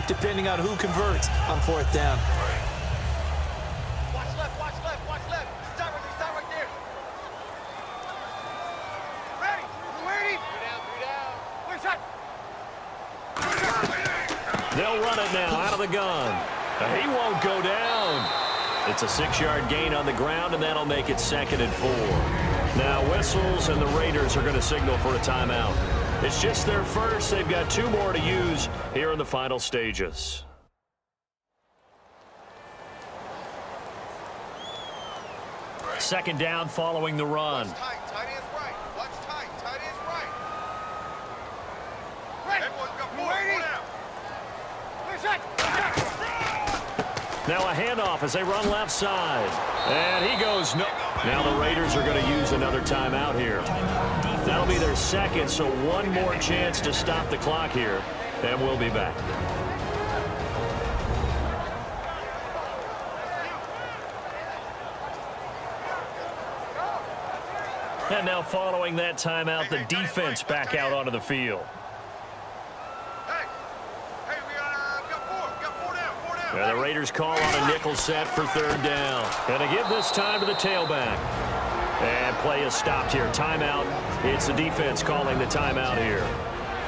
depending on who converts on fourth down. Watch left, watch left, watch left. Stop right there. Ready? You ready? Three down. Where's that? They'll run it now out of the gun. He won't go down. It's a 6-yard gain on the ground, and that'll make it 2nd and 4. Now whistles, and the Raiders are going to signal for a timeout. It's just their first. They've got 2 more to use here in the final stages. Second down following the run. Watch tight, tight ends right. Watch tight, tight ends right. Ready? Everyone's got 4 down. Where's that? Now a handoff as they run left side. And he goes no. Now the Raiders are going to use another timeout here. That'll be their second, so one more chance to stop the clock here. And we'll be back. And now following that timeout, the defense back out onto the field. And the Raiders call on a nickel set for 3rd down. Going to give this time to the tailback. And play is stopped here. Timeout. It's the defense calling the timeout here.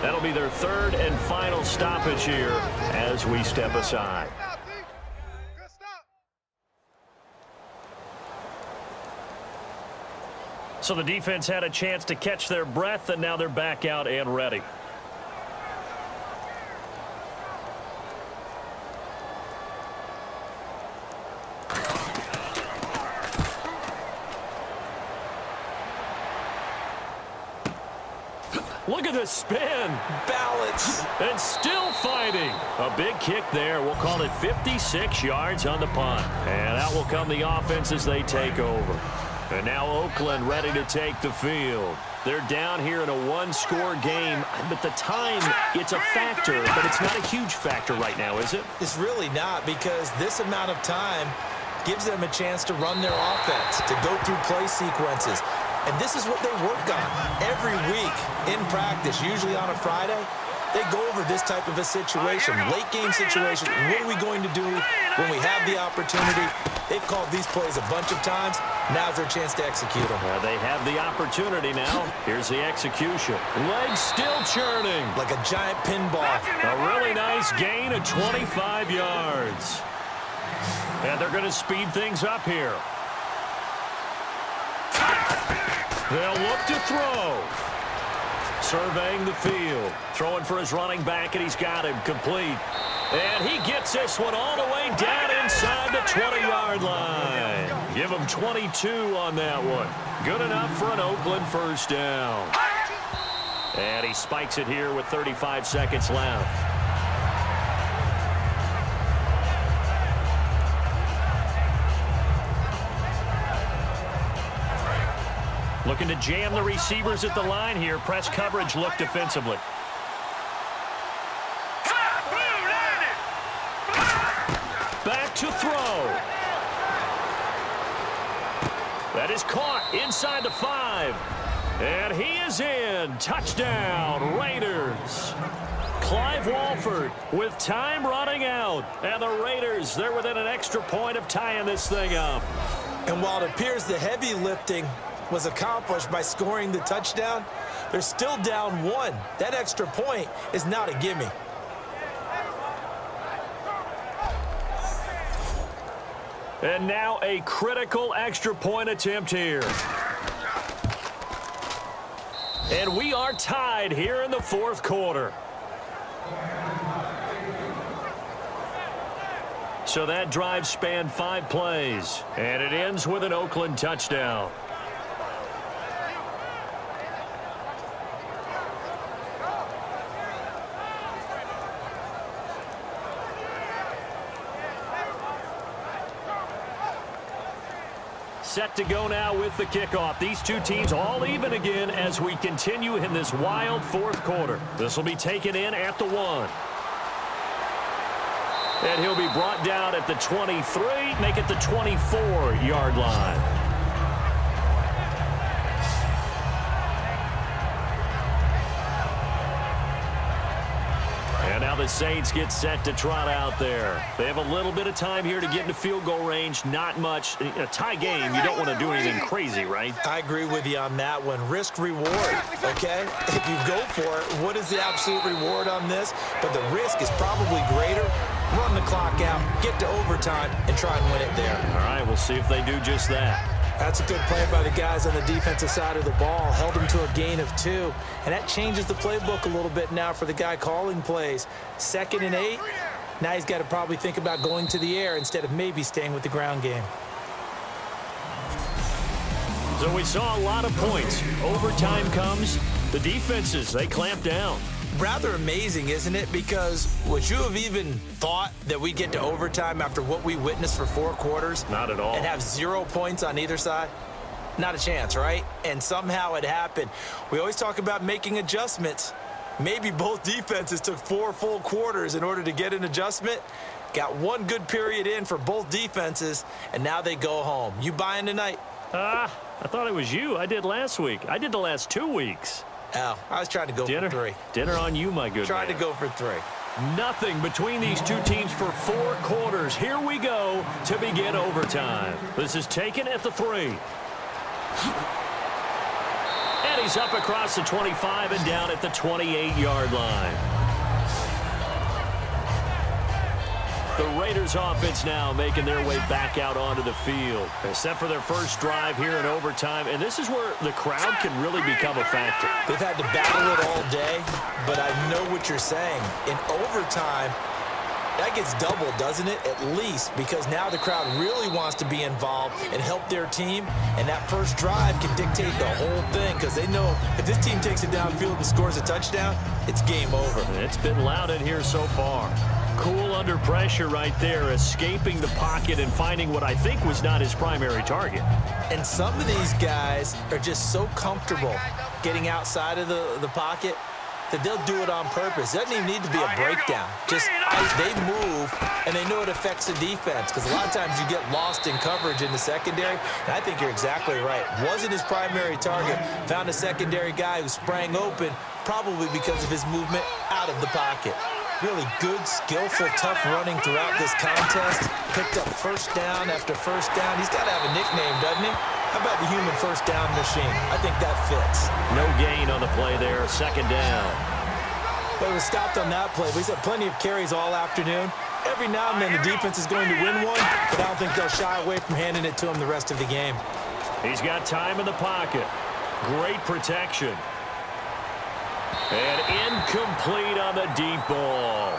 That'll be their 3rd and final stoppage here as we step aside. So the defense had a chance to catch their breath, and now they're back out and ready. Look at the spin. Balance. And still fighting. A big kick there. We'll call it 56 yards on the punt. And out will come the offense as they take over. And now Oakland ready to take the field. They're down here in a 1-score game, but the time, it's a factor, but it's not a huge factor right now, is it? It's really not, because this amount of time gives them a chance to run their offense, to go through play sequences. And this is what they work on every week in practice, usually on a Friday. They go over this type of a situation, late-game situation. What are we going to do when we have the opportunity? They've called these plays a bunch of times. Now's their chance to execute them. They have the opportunity now. Here's the execution. Legs still churning. Like a giant pinball. A really nice gain of 25 yards. And they're going to speed things up here. They'll look to throw. Surveying the field. Throwing for his running back, and he's got him complete. And he gets this one all the way down inside the 20-yard line. Give him 22 on that one. Good enough for an Oakland first down. And he spikes it here with 35 seconds left. Looking to jam the receivers at the line here. Press coverage look defensively. Back to throw. That is caught inside the 5. And he is in. Touchdown, Raiders. Clive Walford with time running out. And the Raiders, they're within an extra point of tying this thing up. And while it appears the heavy lifting was accomplished by scoring the touchdown, they're still down 1. That extra point is not a gimme. And now a critical extra point attempt here. And we are tied here in the 4th quarter. So that drive spanned 5 plays, and it ends with an Oakland touchdown. Set to go now with the kickoff. These two teams all even again as we continue in this wild 4th quarter. This will be taken in at the 1. And he'll be brought down at the 23, make it the 24-yard line. And now the the Saints get set to trot out there. They have a little bit of time here to get into field goal range. Not much. In a tie game, you don't want to do anything crazy, right? I agree with you on that one. Risk-reward, okay? If you go for it, what is the absolute reward on this? But the risk is probably greater. Run the clock out, get to overtime, and try and win it there. All right, we'll see if they do just that. That's a good play by the guys on the defensive side of the ball. Held them to a gain of 2. And that changes the playbook a little bit now for the guy calling plays. 2nd and 8. Now he's got to probably think about going to the air instead of maybe staying with the ground game. So we saw a lot of points. Overtime comes. The defenses, they clamp down. Rather amazing, isn't it? Because would you have even thought that we'd get to overtime after what we witnessed for 4 quarters? Not at all. And have 0 points on either side? Not a chance, right? And somehow it happened. We always talk about making adjustments. Maybe both defenses took 4 full quarters in order to get an adjustment. Got 1 good period in for both defenses, and now they go home. You buying tonight? I thought it was you. I did last week. I did the last 2 weeks. Oh, I was trying to go for 3. Dinner on you, my good Trying man. to go for 3. Nothing between these two teams for 4 quarters. Here we go to begin overtime. This is taken at the 3. And he's up across the 25 and down at the 28-yard line. The Raiders offense now making their way back out onto the field. They're set for their first drive here in overtime, and this is where the crowd can really become a factor. They've had to battle it all day, but I know what you're saying. In overtime, that gets doubled, doesn't it? At least, because now the crowd really wants to be involved and help their team, and that first drive can dictate the whole thing because they know if this team takes it downfield and scores a touchdown, it's game over. It's been loud in here so far. Cool under pressure right there, escaping the pocket and finding what I think was not his primary target. And some of these guys are just so comfortable getting outside of the pocket that they'll do it on purpose. It doesn't even need to be a breakdown. Just they move, and they know it affects the defense because a lot of times you get lost in coverage in the secondary, and I think you're exactly right. Wasn't his primary target. Found a secondary guy who sprang open, probably because of his movement out of the pocket. Really good, skillful, tough running throughout this contest. Picked up first down after first down. He's got to have a nickname, doesn't he? How about the human first down machine? I think that fits. No gain on the play there, 2nd down. But it was stopped on that play. He's had plenty of carries all afternoon. Every now and then the defense is going to win one, but I don't think they'll shy away from handing it to him the rest of the game. He's got time in the pocket. Great protection. And incomplete on the deep ball.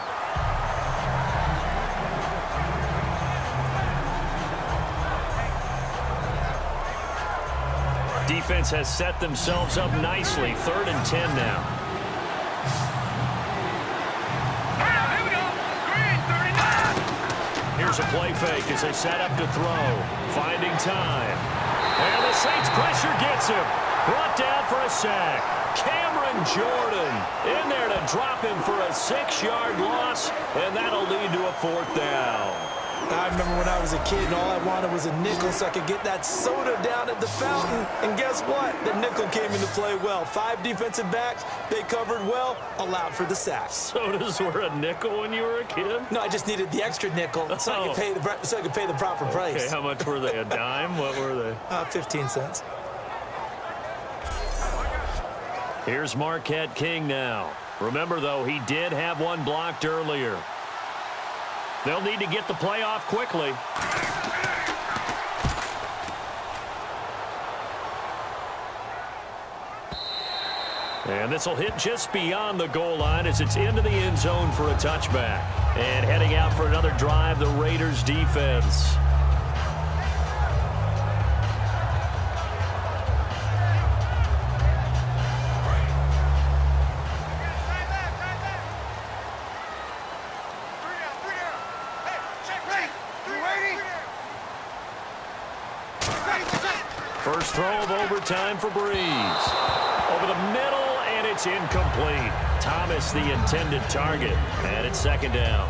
Defense has set themselves up nicely. 3rd and 10 now. Here we go. Green, 39. Here's a play fake as they set up to throw. Finding time. And the Saints pressure gets him. Brought down for a sack. Cameron Jordan in there to drop him for a 6-yard loss, and that'll lead to a 4th down. I remember when I was a kid and all I wanted was a nickel so I could get that soda down at the fountain. And guess what? The nickel came into play well. 5 defensive backs, they covered well, allowed for the sack. Sodas were a nickel when you were a kid? No, I just needed the extra nickel so I could pay the proper price. Okay, how much were they? A dime? What were they? 15 cents. Here's Marquette King now. Remember, though, he did have one blocked earlier. They'll need to get the play off quickly. And this will hit just beyond the goal line as it's into the end zone for a touchback. And heading out for another drive, the Raiders defense. First throw of overtime for Breeze. Over the middle, and it's incomplete. Thomas, the intended target, and it's 2nd down.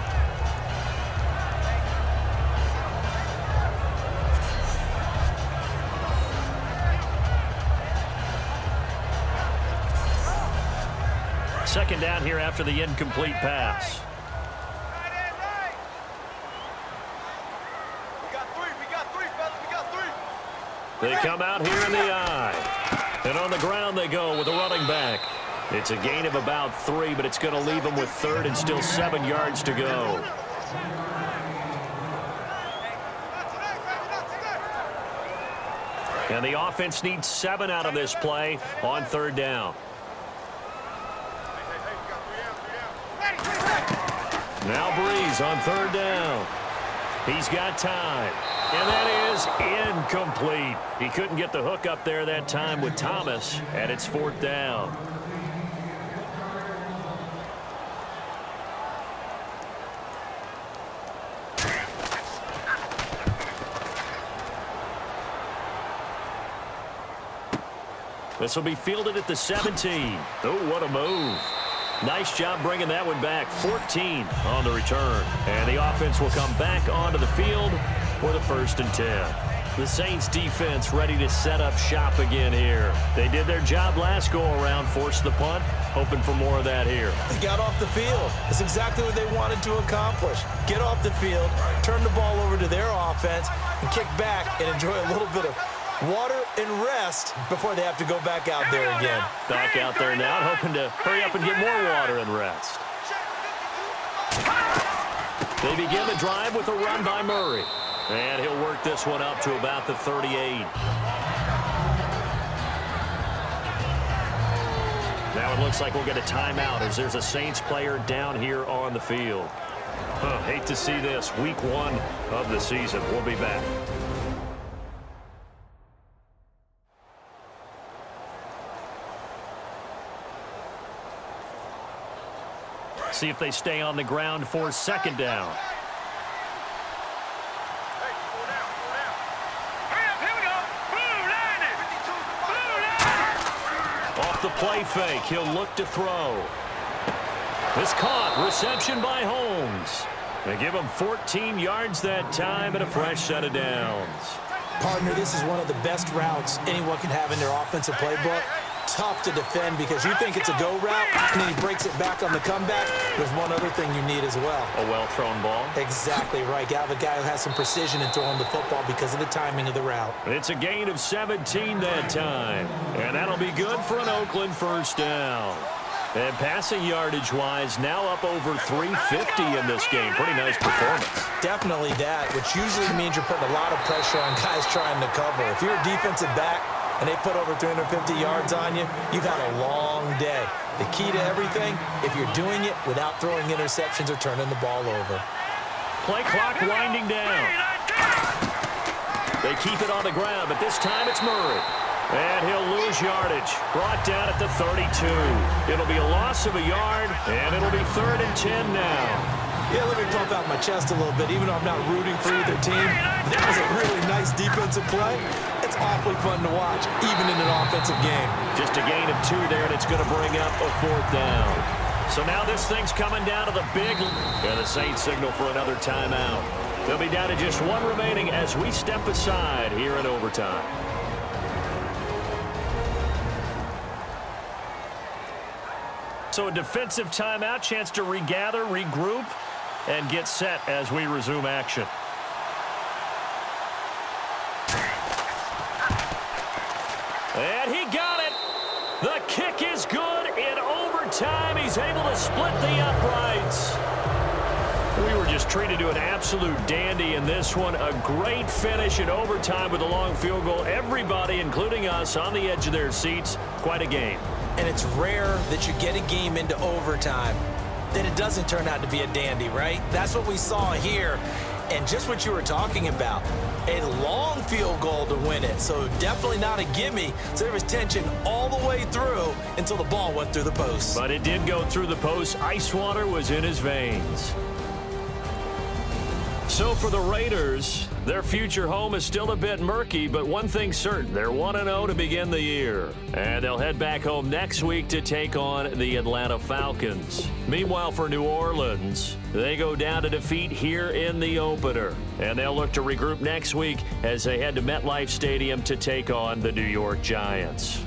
Second down here after the incomplete pass. They come out here in the eye. And on the ground they go with a running back. It's a gain of about 3, but it's going to leave them with 3rd and still 7 yards to go. And the offense needs 7 out of this play on 3rd down. Now Breeze on 3rd down. He's got time. And that is incomplete. He couldn't get the hook up there that time with Thomas, and it's 4th down. This will be fielded at the 17. Oh, what a move. Nice job bringing that one back. 14 on the return. And the offense will come back onto the field for the 1st and 10. The Saints defense ready to set up shop again here. They did their job last go-around, forced the punt, hoping for more of that here. They got off the field. That's exactly what they wanted to accomplish. Get off the field, turn the ball over to their offense, and kick back and enjoy a little bit of water and rest before they have to go back out there again. Back out there now, hoping to hurry up and get more water and rest. They begin the drive with a run by Murray. And he'll work this one up to about the 38. Now it looks like we'll get a timeout as there's a Saints player down here on the field. Hate to see this. Week 1 of the season. We'll be back. See if they stay on the ground for 2nd down. Off the play fake, he'll look to throw. It's caught. Reception by Holmes. They give him 14 yards that time and a fresh set of downs. Partner, this is one of the best routes anyone can have in their offensive playbook. Tough to defend because you think it's a go route, and then he breaks it back on the comeback. There's one other thing you need as well. A well-thrown ball. Exactly right. You have a guy who has some precision in throwing the football because of the timing of the route. It's a gain of 17 that time. And that'll be good for an Oakland 1st down. And passing yardage-wise, now up over 350 in this game. Pretty nice performance. Definitely that, which usually means you're putting a lot of pressure on guys trying to cover. If you're a defensive back, and they put over 350 yards on you, you've had a long day. The key to everything, if you're doing it without throwing interceptions or turning the ball over. Play clock winding down. They keep it on the ground, but this time it's Murray. And he'll lose yardage. Brought down at the 32. It'll be a loss of a yard, and it'll be 3rd and 10 now. Yeah, let me pump out my chest a little bit, even though I'm not rooting for either team. That was a really nice defensive play. It's awfully fun to watch, even in an offensive game. Just a gain of 2 there, and it's going to bring up a 4th down. So now this thing's coming down to the big, and the Saints signal for another timeout. They'll be down to just 1 remaining as we step aside here in overtime. So a defensive timeout, chance to regather, regroup, and get set as we resume action. And he got it. The kick is good in overtime. He's able to split the uprights. We were just treated to an absolute dandy in this one. A great finish in overtime with a long field goal. Everybody, including us, on the edge of their seats. Quite a game. And it's rare that you get a game into overtime that it doesn't turn out to be a dandy, right? That's what we saw here. And just what you were talking about, a long field goal to win it. So definitely not a gimme. So there was tension all the way through until the ball went through the post. But it did go through the post. Ice water was in his veins. So for the Raiders, their future home is still a bit murky, but one thing's certain, they're 1-0 to begin the year. And they'll head back home next week to take on the Atlanta Falcons. Meanwhile, for New Orleans, they go down to defeat here in the opener. And they'll look to regroup next week as they head to MetLife Stadium to take on the New York Giants.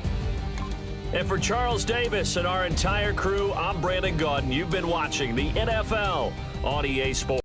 And for Charles Davis and our entire crew, I'm Brandon Gaudin. You've been watching the NFL on EA Sports.